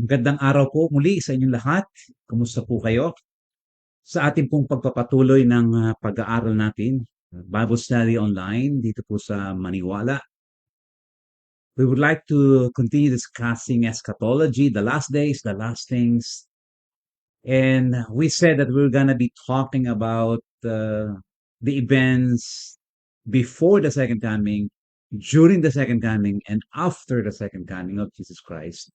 Magandang araw po muli sa inyong lahat. Kumusta po kayo? Sa ating pong pagpapatuloy ng pag-aaral natin, Bible Study Online dito po sa Maniwala. We would like to continue discussing eschatology, the last days, the last things. And we said that we're going to be talking about the events before the second coming, during the second coming, and after the second coming of Jesus Christ,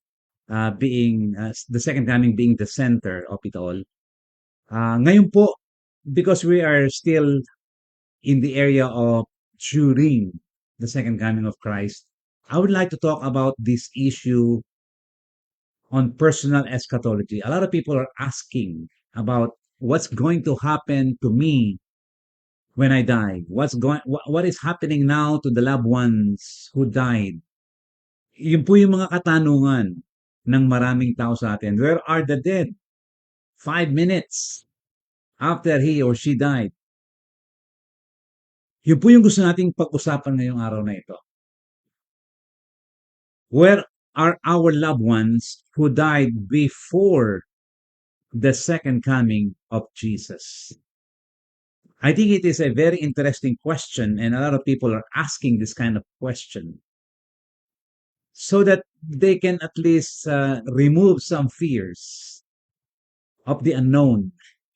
being the second coming being the center of it all. Ngayon po, because we are still in the area of during the second coming of Christ, I would like to talk about this issue on personal eschatology. A lot of people are asking about what's going to happen to me when I die. What is happening now to the loved ones who died? Yun po yung mga katanungan ng maraming tao sa atin. Where are the dead? 5 minutes after he or she died. Yun po yung gusto nating pag-usapan ngayong araw na ito. Where are our loved ones who died before the second coming of Jesus? I think it is a very interesting question, and a lot of people are asking this kind of question so that they can at least remove some fears of the unknown.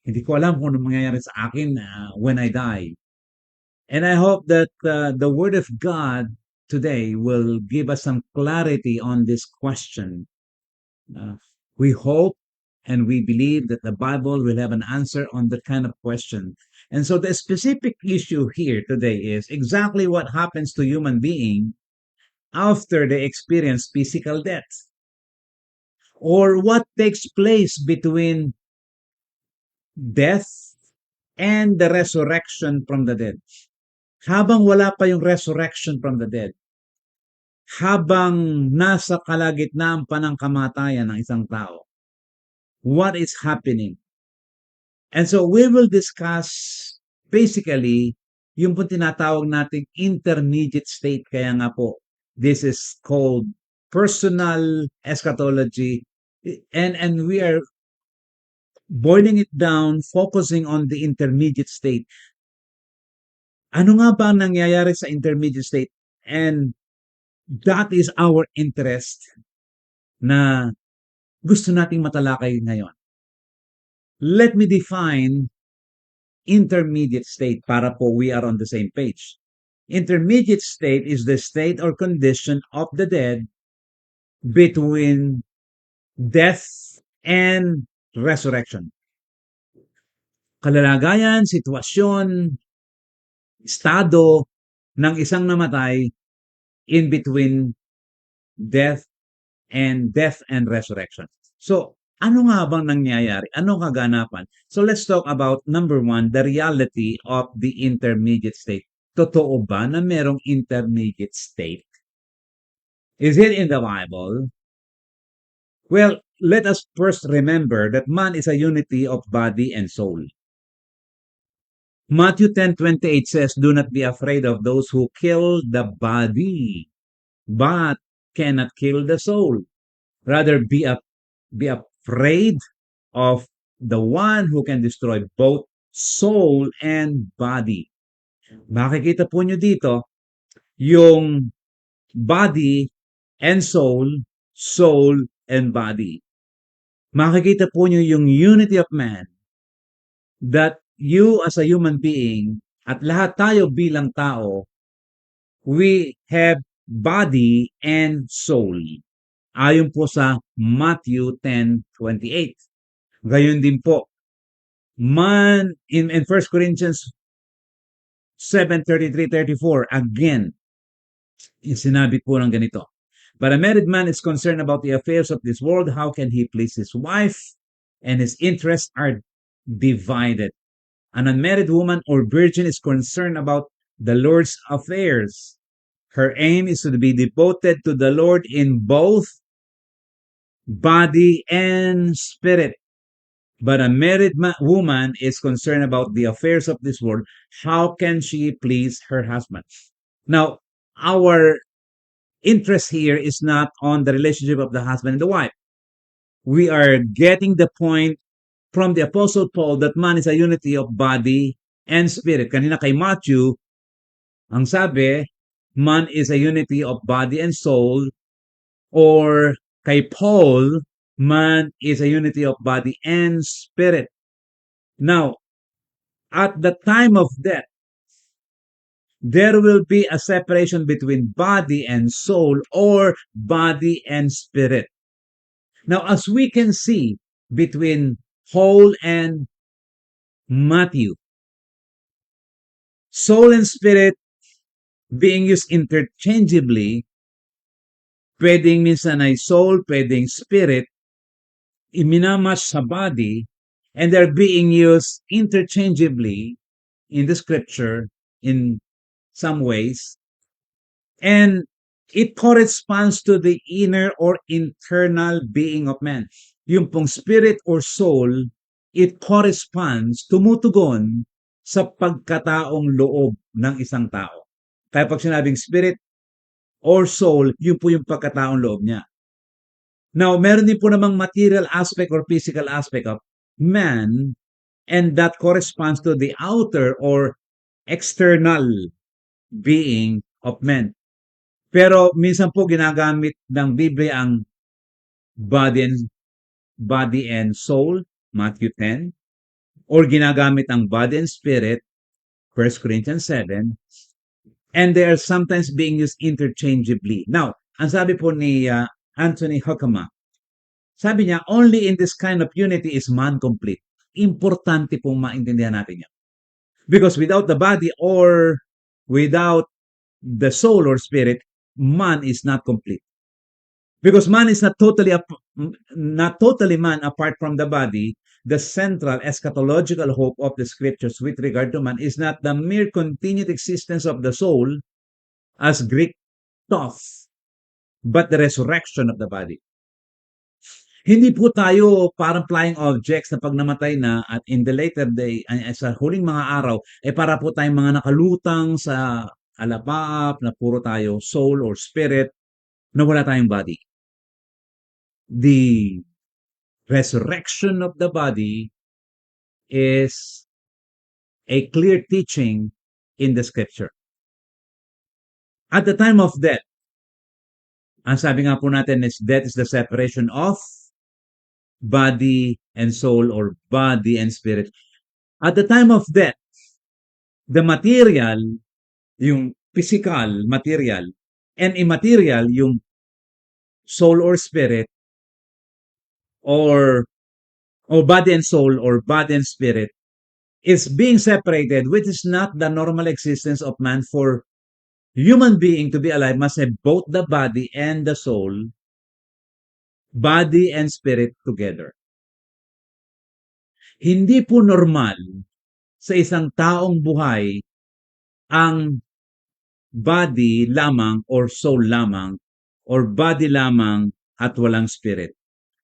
Hindi ko alam kung ano mangyayari sa akin when I die. And I hope that the Word of God today will give us some clarity on this question. We hope and we believe that the Bible will have an answer on that kind of question. And so the specific issue here today is exactly what happens to human being after they experience physical death. Or what takes place between death and the resurrection from the dead. Habang wala pa yung resurrection from the dead, habang nasa kalagitnaan pa ng kamatayan ng isang tao, what is happening? And so we will discuss basically yung po tinatawag nating intermediate state. Kaya nga po, this is called personal eschatology. And we are boiling it down, focusing on the intermediate state. Ano nga ba ang nangyayari sa intermediate state? And that is our interest na gusto nating matalakay ngayon. Let me define intermediate state para po we are on the same page. Intermediate state is the state or condition of the dead between death and resurrection. Kalalagayan, sitwasyon, estado ng isang namatay in between death and resurrection. So, ano nga bang nangyayari? Anong kaganapan? So, let's talk about number one, the reality of the intermediate state. Totoo ba na merong intermediate state? Is it in the Bible? Well, let us first remember that man is a unity of body and soul. Matthew 10:28 says, "Do not be afraid of those who kill the body, but cannot kill the soul. Rather, be afraid of the one who can destroy both soul and body." Makikita po nyo dito yung body and soul, soul and body. Makikita po nyo yung unity of man, that you as a human being at lahat tayo bilang tao, we have body and soul. Ayon po sa Matthew 10:28. Gayon din po, man in 1 Corinthians 7:33-34, again, sinabi po ng ganito, "But a married man is concerned about the affairs of this world. How can he please his wife? And his interests are divided. An unmarried woman or virgin is concerned about the Lord's affairs. Her aim is to be devoted to the Lord in both body and spirit. But a married woman is concerned about the affairs of this world. How can she please her husband?" Now, our interest here is not on the relationship of the husband and the wife. we are getting the point from the Apostle Paul that man is a unity of body and spirit. Kanina kay Matthew, ang sabi, man is a unity of body and soul, or kay Paul, man is a unity of body and spirit. Now, at the time of death, there will be a separation between body and soul or body and spirit. Now, as we can see between Paul and Matthew, soul and spirit being used interchangeably, pwedeng minsan ay soul, pwedeng spirit, iminamatch sa body, and they're being used interchangeably in the scripture in some ways. And it corresponds to the inner or internal being of man. Yung pong spirit or soul, it corresponds, tumutugon sa pagkataong loob ng isang tao. Kaya pag sinabing spirit or soul, yun po yung pagkataong loob niya. Now, meron din po namang material aspect or physical aspect of man, and that corresponds to the outer or external being of man. Pero minsan po ginagamit ng Biblia ang body and soul, Matthew 10, or ginagamit ang body and spirit, 1 Corinthians 7, and they are sometimes being used interchangeably. Now, ang sabi po ni Anthony Hoekema, sabi niya, only in this kind of unity is man complete. Importante pong maintindihan natin yan. Because without the body or without the soul or spirit, man is not complete. Because man is not totally man apart from the body. The central eschatological hope of the scriptures with regard to man is not the mere continued existence of the soul, as Greek thought, but the resurrection of the body. Hindi po tayo parang flying objects na pag namatay na at in the later day, sa huling mga araw, para po tayong mga nakalutang sa alapaap na puro tayo soul or spirit na wala tayong body. The resurrection of the body is a clear teaching in the scripture. At the time of death, ang sabi nga po natin is death is the separation of body and soul or body and spirit. At the time of death, the material, yung physical material, and immaterial, yung soul or spirit, or body and soul or body and spirit, is being separated, which is not the normal existence of man. For human being to be alive must have both the body and the soul, body and spirit together. Hindi po normal sa isang taong buhay ang body lamang or soul lamang or body lamang at walang spirit.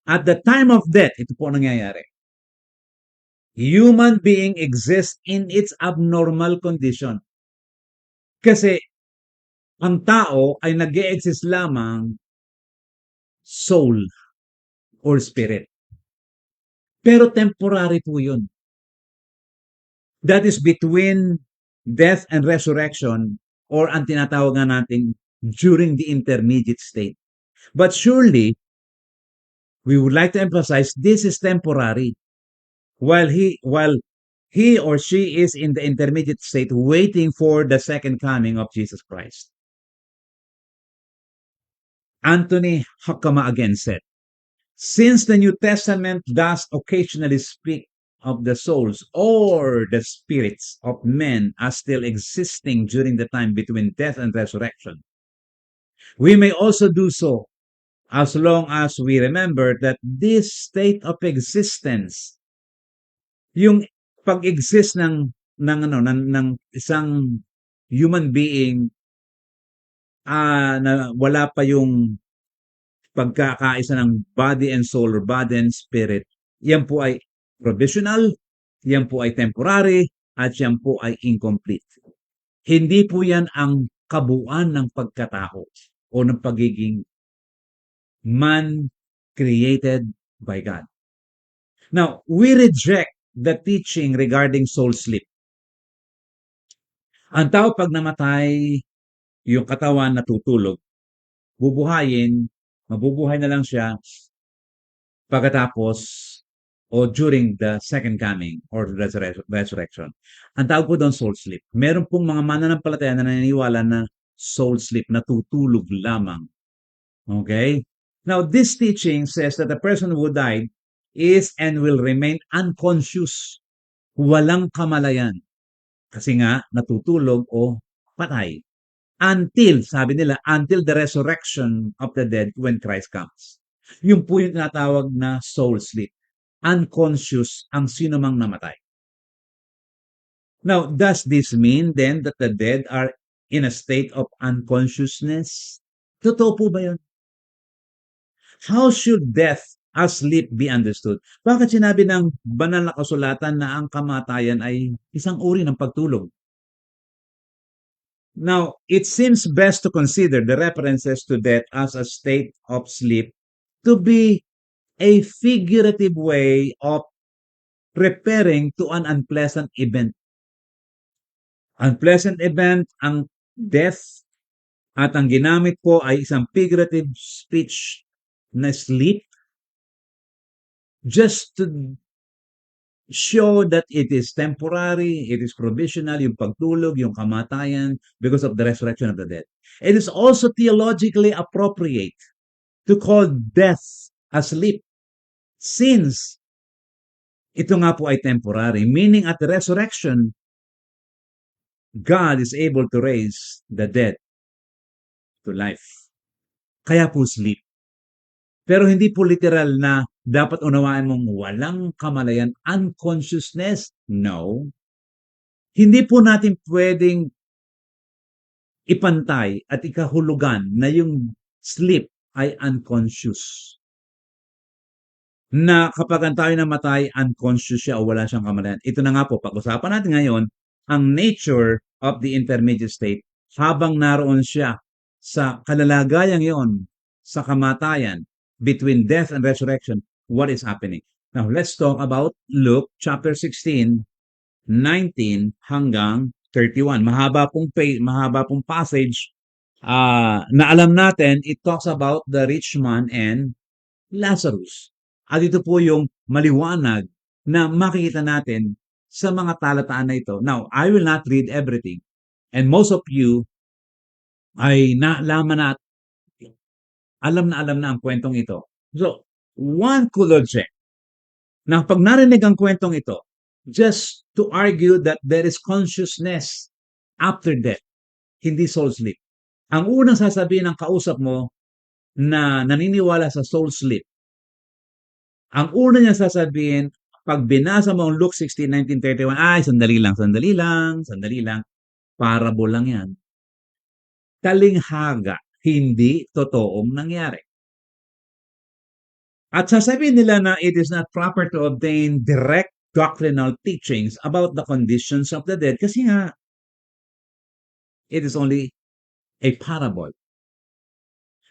At the time of death, ito po nangyayari. Human being exists in its abnormal condition. Kasi ang tao ay nag-e-exist lamang soul or spirit. Pero temporary po yun. That is between death and resurrection, or ang tinatawag nga natin during the intermediate state. But surely, we would like to emphasize this is temporary. While he or she is in the intermediate state waiting for the second coming of Jesus Christ. Anthony Hoekema again said, since the New Testament does occasionally speak of the souls or the spirits of men as still existing during the time between death and resurrection, we may also do so as long as we remember that this state of existence, yung pag-exist ng isang human being na wala pa yung pagkakaisa ng body and soul or body and spirit, yan po ay provisional, yan po ay temporary, at yan po ay incomplete. Hindi po yan ang kabuuan ng pagkatao o ng pagiging man created by God. Now, we reject the teaching regarding soul sleep. Ang tao pag namatay, yung katawan natutulog, bubuhayin, mabubuhay na lang siya pagkatapos o during the second coming or resurrection. Ang tawag po doon soul sleep. Meron pong mga mananampalataya na naniniwala na soul sleep, natutulog lamang. Okay? Now, this teaching says that the person who died is and will remain unconscious. Walang kamalayan. Kasi nga, natutulog o patay. Until, sabi nila, until the resurrection of the dead when Christ comes. Yung po yung tinatawag na soul sleep. Unconscious ang sino mang namatay. Now, does this mean then that the dead are in a state of unconsciousness? Totoo po ba yun? How should death as sleep be understood? Bakit sinabi ng banal na kasulatan na ang kamatayan ay isang uri ng pagtulog? Now, it seems best to consider the references to death as a state of sleep to be a figurative way of preparing to an unpleasant event. Unpleasant event ang death at ang ginamit ko ay isang figurative speech na sleep just to show that it is temporary, it is provisional, yung pagtulog, yung kamatayan because of the resurrection of the dead. It is also theologically appropriate to call death a sleep since ito nga po ay temporary, meaning at the resurrection, God is able to raise the dead to life. Kaya po sleep. Pero hindi po literal na dapat unawaan mong walang kamalayan, unconsciousness. No. Hindi po natin pwedeng ipantay at ikahulugan na yung sleep ay unconscious. Na kapag ang tayo namatay, unconscious siya o wala siyang kamalayan. Ito na nga po, pag-usapan natin ngayon, ang nature of the intermediate state habang naroon siya sa kalalagayang yon, sa kamatayan, between death and resurrection, what is happening? Now, let's talk about Luke chapter 16, 19 hanggang 31. Mahaba pong passage na alam natin, it talks about the rich man and Lazarus. At ito po yung maliwanag na makikita natin sa mga talataan na ito. Now, I will not read everything. And most of you ay naalaman na alam na ang kwentong ito. So, one could object na pag narinig ang kwentong ito, just to argue that there is consciousness after death, hindi soul sleep. Ang unang sasabihin ng kausap mo na naniniwala sa soul sleep, ang una niya sasabihin, pag binasa mo ang Luke 16:19-31, ay, sandali lang, parable lang yan. Talinghaga, hindi totoong nangyari. At sasabihin nila na it is not proper to obtain direct doctrinal teachings about the conditions of the dead kasi nga, it is only a parable.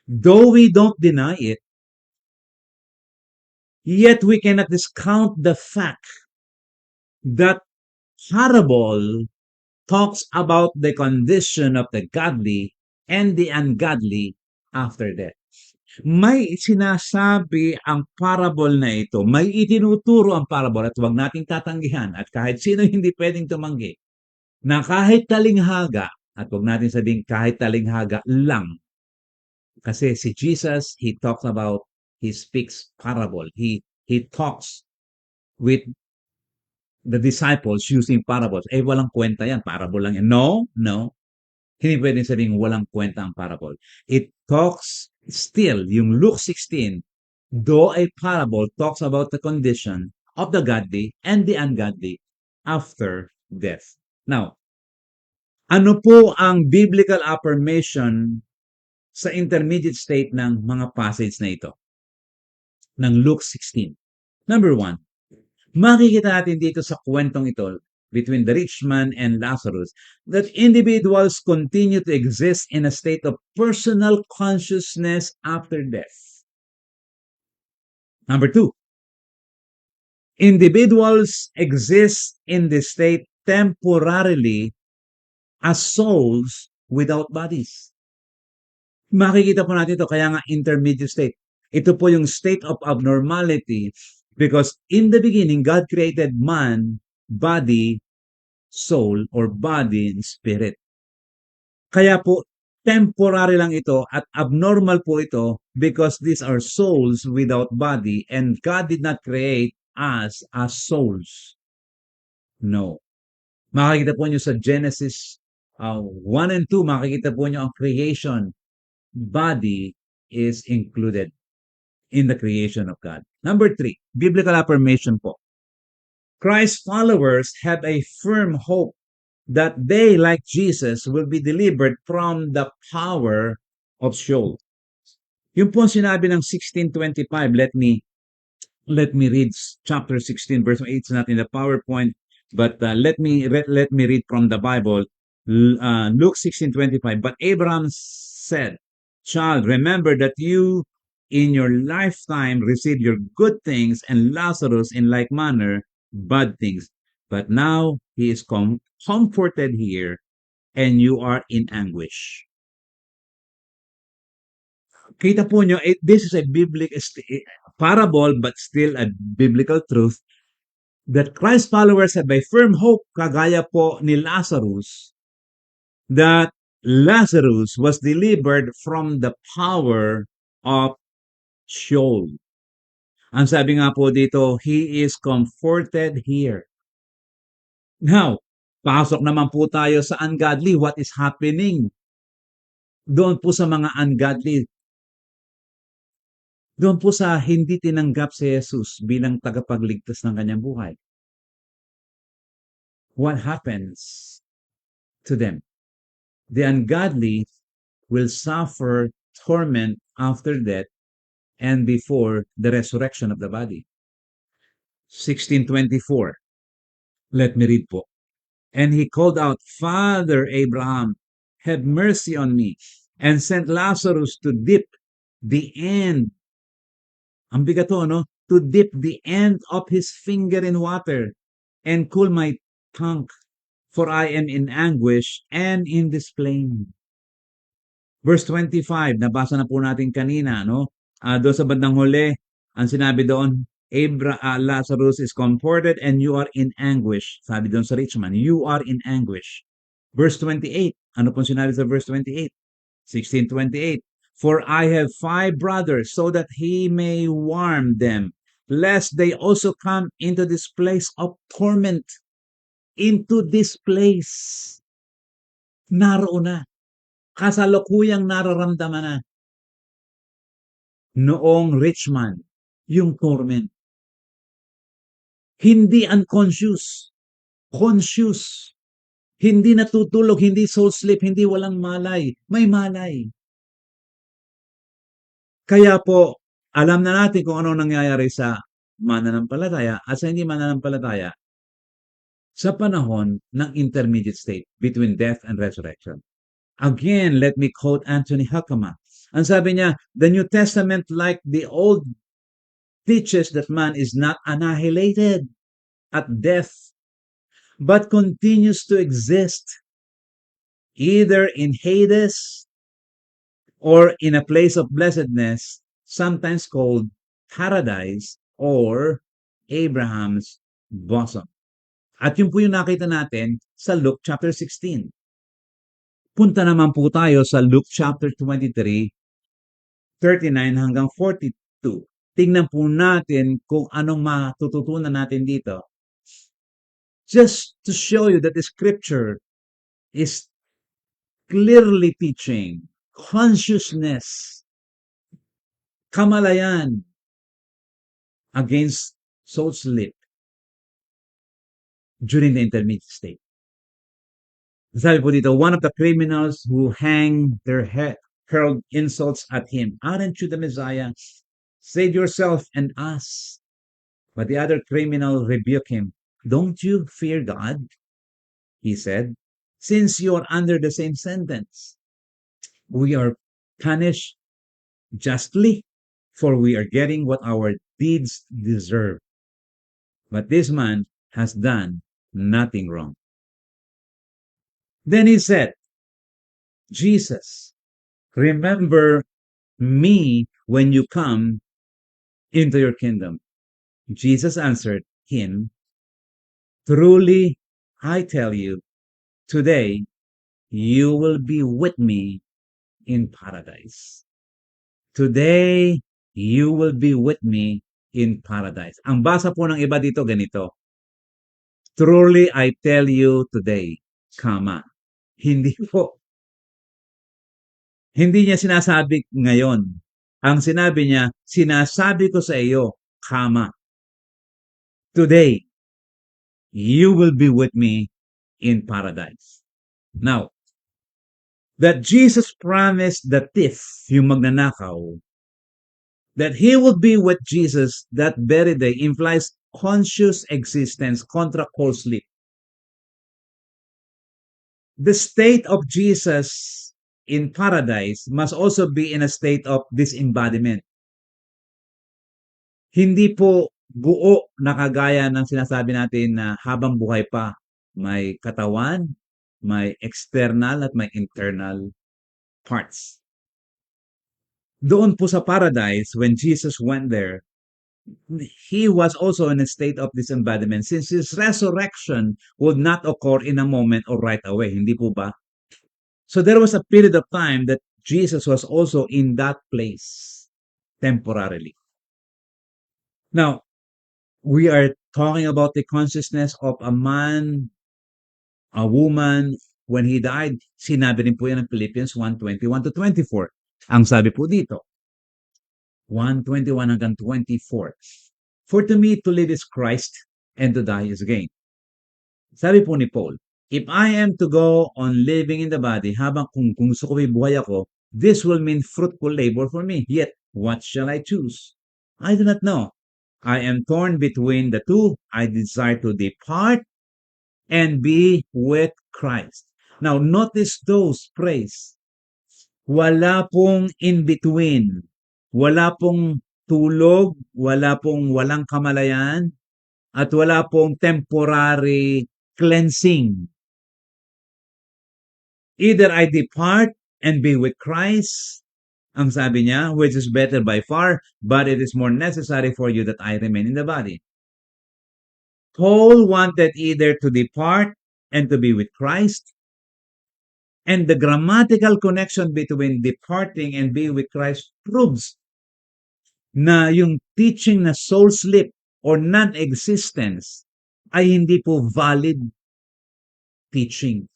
Though we don't deny it, yet we cannot discount the fact that parable talks about the condition of the godly and the ungodly after death. May sinasabi ang parable na ito, may itinuturo ang parable at huwag nating tatanggihan at kahit sino hindi pwedeng tumanggi na kahit talinghaga, at huwag natin sabihin kahit talinghaga lang, kasi si Jesus, he speaks parable. He talks with the disciples using parables. Eh, walang kwenta yan. Parable lang yan. No. Hindi pwedeng sabing walang kwenta ang parable. It talks still, yung Luke 16, though a parable talks about the condition of the godly and the ungodly after death. Now, ano po ang biblical affirmation sa intermediate state ng mga passage na ito? Ng Luke 16. Number 1, makikita natin dito sa kwentong ito between the rich man and Lazarus that individuals continue to exist in a state of personal consciousness after death. Number 2, Individuals exist in this state temporarily as souls without bodies. Makikita po natin ito, kaya nga intermediate state. Ito po yung state of abnormality because in the beginning, God created man, body, soul, or body and spirit. Kaya po, temporary lang ito at abnormal po ito because these are souls without body and God did not create us as souls. No. Makikita po nyo sa Genesis 1 and 2, makikita po nyo ang creation. Body is included in the creation of God. Number 3, biblical affirmation po. Christ's followers have a firm hope that they, like Jesus, will be delivered from the power of Sheol. Yung po sinabi ng 16:25, let me read chapter 16 verse 8 natin the PowerPoint, but let me read from the Bible. Luke 16:25. But Abraham said, "Child, remember that you in your lifetime received your good things, and Lazarus in like manner bad things. But now he is comforted here, and you are in anguish." Kita po nyo, this is a biblical parable, but still a biblical truth that Christ followers have a firm hope, kagaya po ni Lazarus, that Lazarus was delivered from the power of Sheol. Ang sabi nga po dito, he is comforted here. Now, pasok naman po tayo sa ungodly. What is happening doon po sa mga ungodly? Doon po sa hindi tinanggap si Jesus bilang tagapagligtas ng kanyang buhay. What happens to them? The ungodly will suffer torment after death and before the resurrection of the body. 16:24. Let me read po. And he called out, "Father Abraham, have mercy on me, and sent Lazarus to dip the end." Ang bigat to, no? To dip the end of his finger in water and cool my tongue, for I am in anguish and in this flame. Verse 25, nabasa na po natin kanina, no? Doon sa bandang huli, ang sinabi doon, Lazarus is comforted and you are in anguish. Sabi doon sa rich man, you are in anguish. Verse 28, ano pong sinabi sa verse 28? 16:28. For I have 5 brothers, so that he may warn them, lest they also come into this place of torment. Into this place. Naroon na. Kasalukuyang nararamdaman na noong rich man yung torment. Hindi unconscious. Conscious. Hindi natutulog, hindi soul sleep, hindi walang malay. May malay. Kaya po, alam na natin kung ano nangyayari sa mananampalataya at sa hindi mananampalataya sa panahon ng intermediate state between death and resurrection. Again, let me quote Anthony Huckama. Ang sabi niya, the New Testament, like the Old, teaches that man is not annihilated at death, but continues to exist either in Hades or in a place of blessedness, sometimes called paradise or Abraham's bosom. At yun po yung nakita natin sa Luke chapter 16. Punta naman po tayo sa Luke chapter 23, 39 hanggang 42. Tingnan po natin kung anong matututunan natin dito. Just to show you that the scripture is clearly teaching consciousness, kamalayan against soul sleep during the intermediate state. Sabi po dito, one of the criminals who hang their head hurled insults at him. Aren't you the Messiah? Save yourself and us. But the other criminal rebuked him. Don't you fear God? He said, since you are under the same sentence. We are punished justly, for we are getting what our deeds deserve. but this man has done nothing wrong. Then he said, Jesus, remember me when you come into your kingdom. Jesus answered him, truly, I tell you, today you will be with me in paradise. Today, you will be with me in paradise. Ang basa po ng iba dito ganito, truly I tell you today, kama. Hindi po. Hindi niya sinasabi ngayon. Ang sinabi niya, sinasabi ko sa iyo, kama. Today, you will be with me in paradise. Now, that Jesus promised the thief, yung magnanakaw, that he would be with Jesus that very day implies conscious existence contra cold sleep. The state of Jesus in paradise must also be in a state of disembodiment. Hindi po buo na kagaya ng sinasabi natin na habang buhay pa, may katawan, may external at may internal parts. Doon po sa paradise, when Jesus went there, he was also in a state of disembodiment since his resurrection would not occur in a moment or right away. Hindi po ba? So there was a period of time that Jesus was also in that place temporarily. Now, we are talking about the consciousness of a man, a woman, when he died. Sinabi rin po yan ng Philippians 1:21-24. Ang sabi po dito, 1:21 hanggang 24. For to me, to live is Christ, and to die is gain. Sabi po ni Paul, if I am to go on living in the body, habang kung gusto ko buhay ako, this will mean fruitful labor for me. Yet, what shall I choose? I do not know. I am torn between the two. I desire to depart and be with Christ. Now, notice those praise. Wala pong in between. Wala pong tulog, wala pong walang kamalayan, at wala pong temporary cleansing. Either I depart and be with Christ, ang sabi niya, which is better by far, but it is more necessary for you that I remain in the body. Paul wanted either to depart and to be with Christ, and the grammatical connection between departing and being with Christ proves na yung teaching na soul sleep or non-existence ay hindi po valid teaching.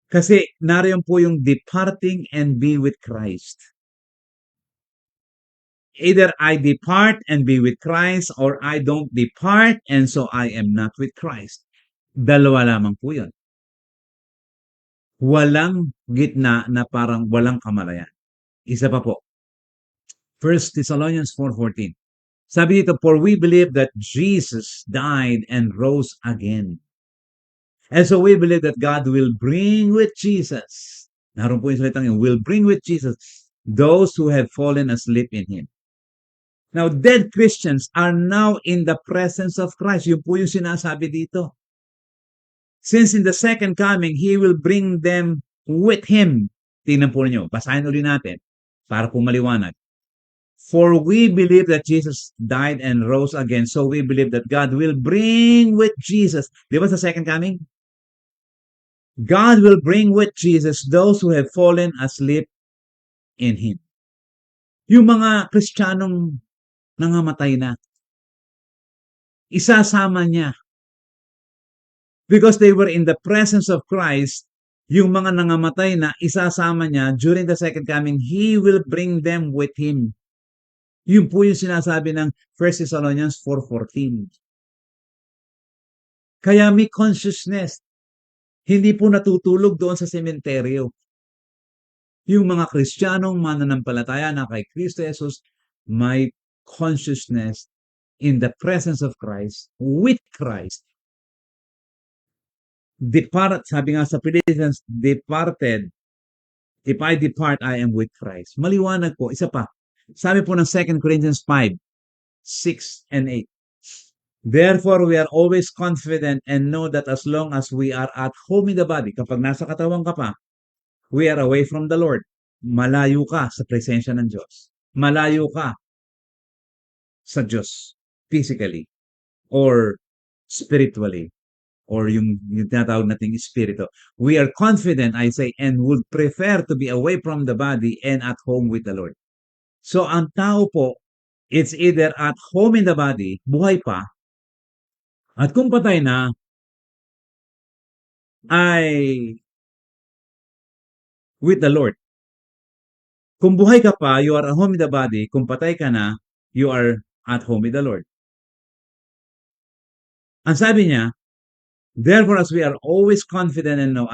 Kasi nariyan po yung departing and be with Christ. Either I depart and be with Christ or I don't depart and so I am not with Christ. Dalawa lamang po yun. Walang gitna na parang walang kamalayan. Isa pa po. 1 Thessalonians 4:14. Sabi dito, for we believe that Jesus died and rose again. And so we believe that God will bring with Jesus, naroon po yung salitang yun, will bring with Jesus those who have fallen asleep in Him. Now, dead Christians are now in the presence of Christ. Yun po yung sinasabi dito. Since in the second coming, He will bring them with Him. Tingnan po ninyo, basahin ulit natin para po maliwanag. For we believe that Jesus died and rose again, so we believe that God will bring with Jesus. Di ba sa second coming? God will bring with Jesus those who have fallen asleep in Him. Yung mga Kristiyanong nangamatay na, isasama niya. Because they were in the presence of Christ, yung mga nangamatay na, isasama niya during the second coming, He will bring them with Him. Yun po yung sinasabi ng 1 Thessalonians 4:14. Kaya may consciousness. Hindi po natutulog doon sa sementeryo. Yung mga Kristiyanong mananampalataya na kay Kristo Jesus, may consciousness in the presence of Christ, with Christ. Depart, sabi nga sa Philippians, departed. If I depart, I am with Christ. Maliwanag po. Isa pa. Sabi po ng 2 Corinthians 5:6 and 8. Therefore, we are always confident and know that as long as we are at home in the body, kapag nasa katawan ka pa, we are away from the Lord. Malayo ka sa presensya ng Diyos. Malayo ka sa Diyos physically or spiritually or yung tinatawag nating espiritu. We are confident, I say, and would prefer to be away from the body and at home with the Lord. So, ang tao po, it's either at home in the body, buhay pa, at kung patay na, ay with the Lord. Kung buhay ka pa, you are at home in the body. Kung patay ka na, you are at home with the Lord. Ang sabi niya, therefore, as we are always confident and know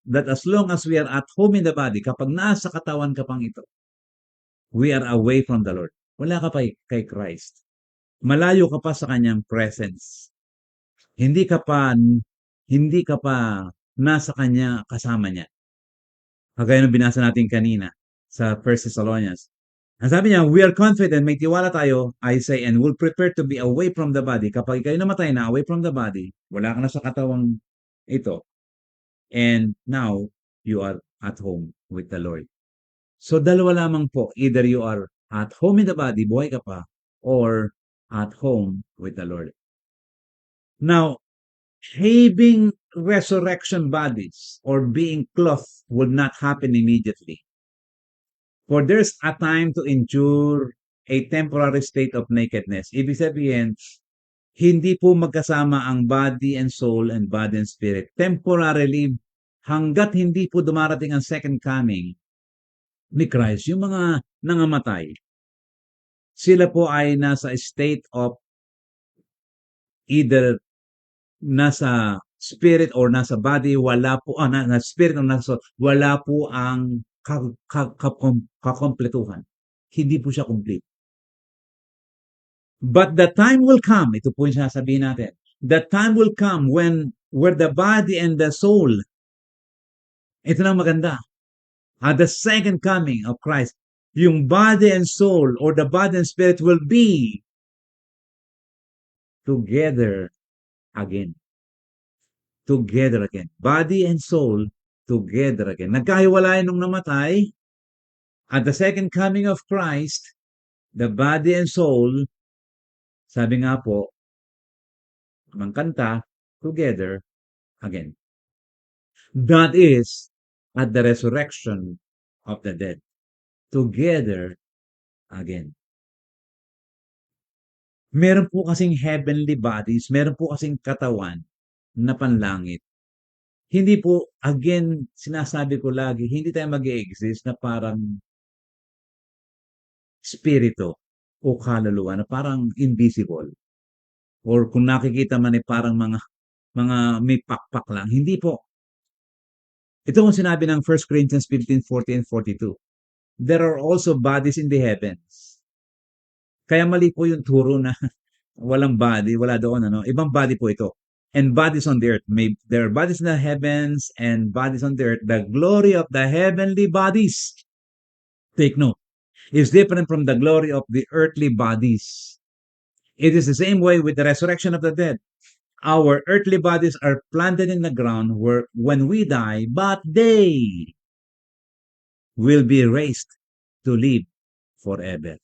that as long as we are at home in the body, kapag nasa katawan ka pang ito, we are away from the Lord. Wala ka pa kay Christ. Malayo ka pa sa kanyang presence. Hindi ka pa nasa kanya kasama niya. Kagaya ng binasa natin kanina sa 1 Thessalonians. Ang sabi niya, we are confident, may tiwala tayo, I say, and will prepare to be away from the body. Kapag kayo namatay na, away from the body, wala ka na sa katawang ito, and now, you are at home with the Lord. So, dalawa lamang po. Either you are at home in the body, buhay ka pa, or at home with the Lord. Now, having resurrection bodies or being clothed would not happen immediately. For there's a time to endure a temporary state of nakedness. Ibig sabihin, hindi po magkasama ang body and soul and body and spirit. Temporarily, hanggat hindi po dumarating ang second coming ni Christ, yung mga nangamatay, sila po ay nasa state of either nasa spirit or nasa body, wala po, na spirit or nasa soul, wala po ang kakompletuhan. Hindi po siya complete. But the time will come, ito po yung sasabihin natin, the time will come where the body and the soul, ito na maganda, at the second coming of Christ, yung body and soul or the body and spirit will be together again. Together again. Body and soul together again. Nagkahiwalay nung namatay. At the second coming of Christ, the body and soul, sabi nga po, ng kanta, together again. That is at the resurrection of the dead. Together again. Meron po kasing heavenly bodies, meron po kasing katawan na panlangit. Hindi po, again, sinasabi ko lagi, hindi tayo mag-exist na parang spirito o kaluluwa na parang invisible. Or kung nakikita man ay parang mga may pakpak lang. Hindi po. Ito ang sinabi ng 1 Corinthians 15:40 and 42. There are also bodies in the heavens. Kaya mali po yung turo na walang body, wala doon, ano? Ibang body po ito. And bodies on the earth. There are bodies in the heavens and bodies on the earth. The glory of the heavenly bodies, take note, is different from the glory of the earthly bodies. It is the same way with the resurrection of the dead. Our earthly bodies are planted in the ground when we die, but they will be raised to live forever.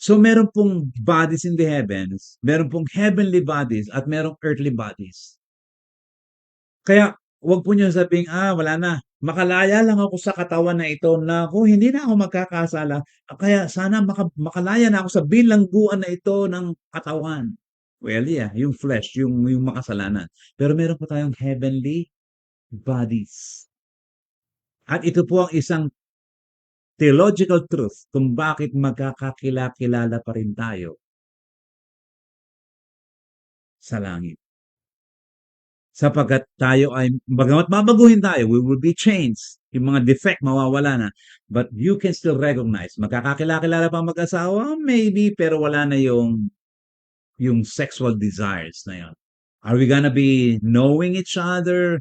So meron pong bodies in the heavens, meron pong heavenly bodies, at merong earthly bodies. Kaya wag po niyo sabihing, wala na, makalaya lang ako sa katawan na ito, naku, hindi na ako magkakasala. Kaya sana makalaya na ako sa bilangguan na ito ng katawan. Well, yeah, yung flesh, yung makasalanan. Pero meron po tayong heavenly bodies. At ito po ang isang theological truth kung bakit magkakakilala pa rin tayo sa langit. Sapagkat tayo ay, bagamat babaguhin tayo, we will be changed. Yung mga defect, mawawala na. But you can still recognize, magkakakilala pa mag-asawa? Maybe, pero wala na yung sexual desires na yun. Are we gonna be knowing each other?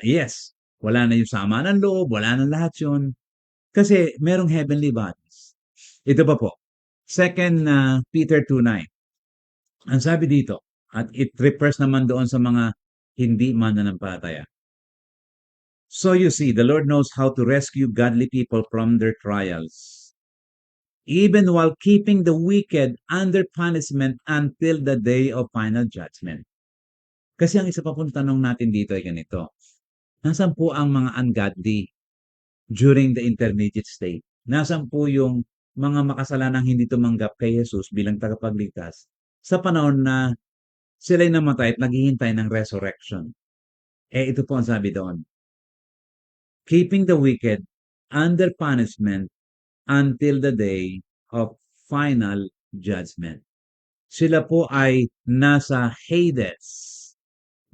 Yes. Wala na yung sama ng loob, wala na lahat yun. Kasi merong heavenly bodies. Ito pa po. 2 Peter 2:9. Ang sabi dito, at it refers naman doon sa mga hindi mananampalataya. So you see, the Lord knows how to rescue godly people from their trials, even while keeping the wicked under punishment until the day of final judgment. Kasi ang isa pa pong tanong natin dito ay ganito, nasaan po ang mga ungodly during the intermediate state? Nasaan po yung mga makasalanang hindi tumanggap kay Jesus bilang tagapagligtas sa panahon na sila'y namatay at naghihintay ng resurrection? Ito po ang sabi doon, keeping the wicked under punishment until the day of final judgment. Sila po ay nasa Hades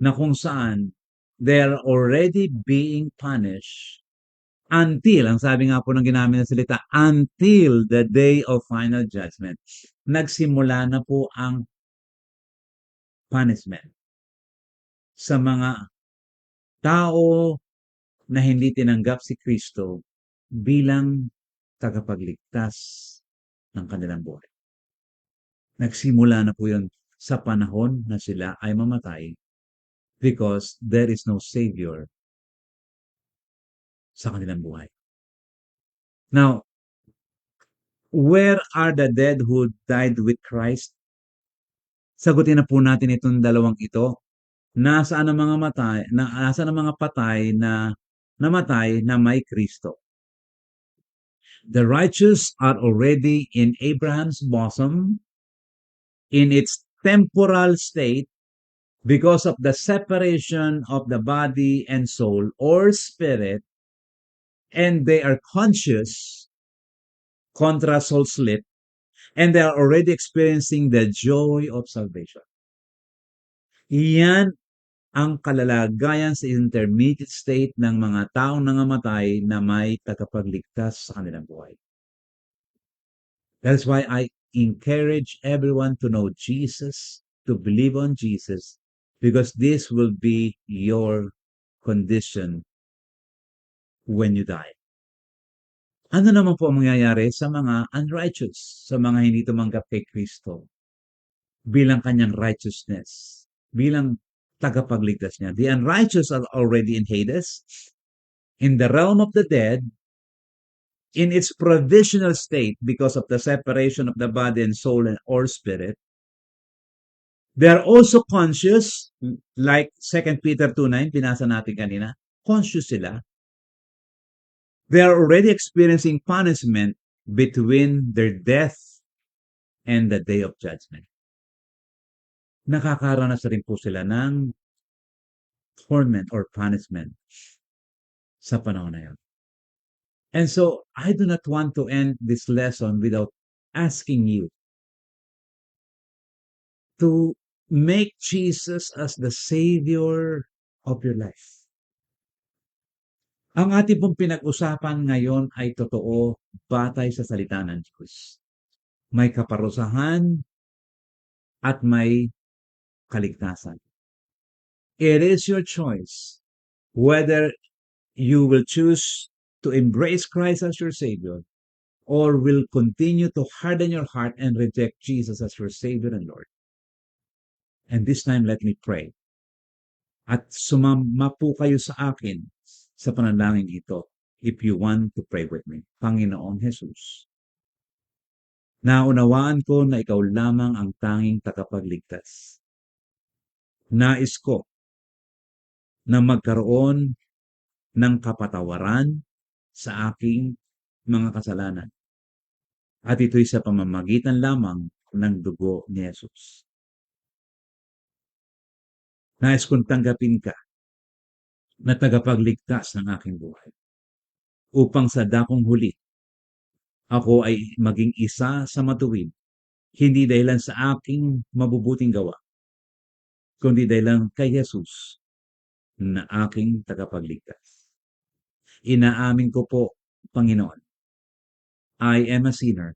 na kung saan they are already being punished until, ang sabi nga po ng ginamit na salita, until the day of final judgment. Nagsimula na po ang punishment sa mga tao na hindi tinanggap si Kristo bilang tagapagligtas ng kanilang buhay. Nagsimula na po yun sa panahon na sila ay mamatay because there is no Savior sa kanilang buhay. Now, where are the dead who died with Christ? Sagutin na po natin itong dalawang ito. Nasaan ang mga matay, nasaan ang mga patay na namatay na may Kristo? The righteous are already in Abraham's bosom in its temporal state because of the separation of the body and soul or spirit, and they are conscious contra soul sleep, and they are already experiencing the joy of salvation. Iyan ang kalalagayan sa intermediate state ng mga taong nangamatay na may tagapagligtas sa kanilang buhay. That's why I encourage everyone to know Jesus, to believe on Jesus, because this will be your condition when you die. Ano naman po ang mangyayari sa mga unrighteous, sa mga hindi tumanggap kay Kristo bilang kanyang righteousness, bilang tagapagligtas niya? The unrighteous are already in Hades, in the realm of the dead, in its provisional state because of the separation of the body and soul or spirit. They are also conscious, like 2 Peter 2:9, binasa natin kanina, conscious sila. They are already experiencing punishment between their death and the day of judgment. Nakakaranas rin po sila ng torment or punishment sa panahon na yun. And so, I do not want to end this lesson without asking you to make Jesus as the Savior of your life. Ang ating pong pinag-usapan ngayon ay totoo batay sa salita ng Diyos. May kaparusahan at may kaligtasan. It is your choice whether you will choose to embrace Christ as your Savior or will continue to harden your heart and reject Jesus as your Savior and Lord. And this time, let me pray. At sumama po kayo sa akin sa panalangin ito if you want to pray with me. Panginoong Jesus, naunawaan ko na ikaw lamang ang tanging tagapagligtas. Nais ko na magkaroon ng kapatawaran sa aking mga kasalanan. At ito'y sa pamamagitan lamang ng dugo ni Jesus. Nais kong tanggapin ka na tagapagligtas ng aking buhay. Upang sa dakong huli, ako ay maging isa sa matuwid, hindi dahilan sa aking mabubuting gawa, kundi dahilan kay Jesus na aking tagapagligtas. Inaamin ko po, Panginoon, I am a sinner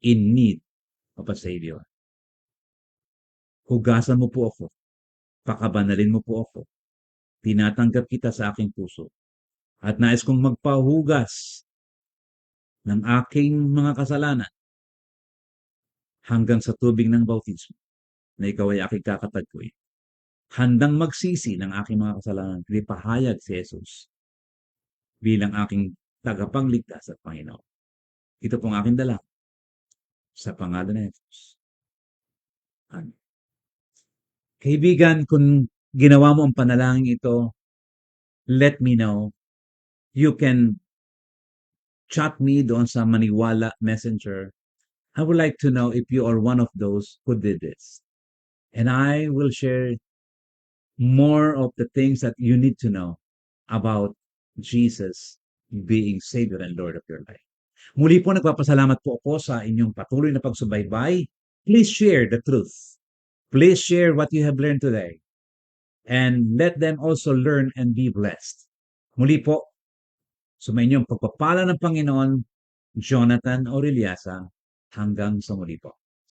in need of a Savior. Hugasan mo po ako, pakabanalin mo po ako, tinatanggap kita sa aking puso, at nais kong magpahugas ng aking mga kasalanan hanggang sa tubig ng bautismo na ikaw ay aking kakatagpuin. Handang magsisi ng aking mga kasalanan, pahayag si Jesus bilang aking tagapagligtas at Panginoon. Ito pong aking dala sa pangalan ni Jesus. Amen. Kaibigan, kung ginawa mo ang panalangin ito, let me know. You can chat me doon sa Maniwala Messenger. I would like to know if you are one of those who did this. And I will share more of the things that you need to know about Jesus being Savior and Lord of your life. Muli po, nagpapasalamat po ako sa inyong patuloy na pagsubaybay. Please share the truth. Please share what you have learned today. And let them also learn and be blessed. Muli po, sumayin niyo ang pagpapala ng Panginoon, Jonathan Aureliasa, hanggang sa muli po.